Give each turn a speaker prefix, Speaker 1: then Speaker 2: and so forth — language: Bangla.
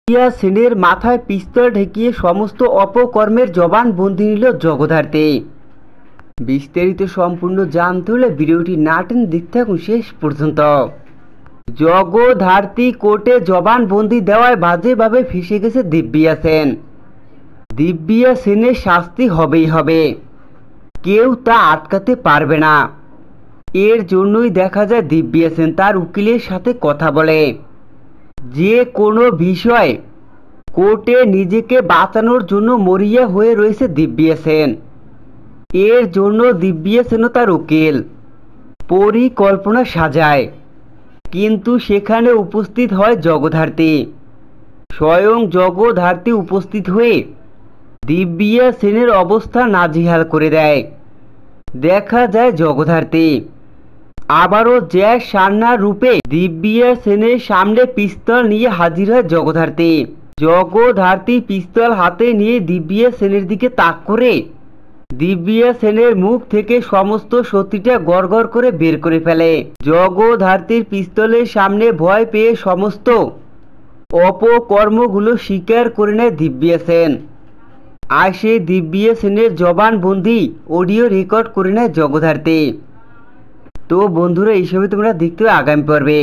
Speaker 1: দিব্যা সেনের মাথায় পিস্তল ঠেকিয়ে সমস্ত অপকর্মের জবানবন্দি নিল জগদ্ধাত্রী। বিস্তারিত সম্পূর্ণ জানতে হলে ভিডিওটি না টেনে দেখতে থাকুন শেষ পর্যন্ত। জগদ্ধাত্রী কোর্টে জবানবন্দি দেওয়ায় বাজেভাবে ফেঁসে গেছে দিব্যা সেন। দিব্যা সেনের শাস্তি হবেই হবে, কেউ তা আটকাতে পারবে না। এর জন্যই দেখা যায় দিব্যা সেন তার উকিলের সাথে কথা বলে। যে কোনো বিষয় কোর্টে নিজেকে বাঁচানোর জন্য মরিয়া হয়ে রয়েছে দিব্যা সেন। এর জন্য দিব্যা সেন ও তার উকিল পরিকল্পনা সাজায়, কিন্তু সেখানে উপস্থিত হয় জগদ্ধাত্রী। স্বয়ং জগদ্ধাত্রী উপস্থিত হয়ে দিব্যা সেনের অবস্থা নাজেহাল করে দেয়। দেখা যায় জগদ্ধাত্রী আবারও জ্যাক সান্যাল রূপে দিব্যা সেনের সামনে পিস্তল নিয়ে হাজির হয় জগদ্ধাত্রী। জগদ্ধাত্রী পিস্তল হাতে নিয়ে দিব্যা সেনের দিকে তাক করে দিব্যা সেনের মুখ থেকে সমস্ত সত্যিটা গড়গড় করে বের করে ফেলে। জগদ্ধাত্রীর পিস্তলের সামনে ভয় পেয়ে সমস্ত অপকর্মগুলো স্বীকার করে নেয় দিব্যা সেন। আর সেই দিব্যা সেনের জবানবন্দি অডিও রেকর্ড করে নেয় জগদ্ধাত্রী। তো বন্ধুরা, এইসবই তোমরা দেখতে হবে আগামী পর্বে।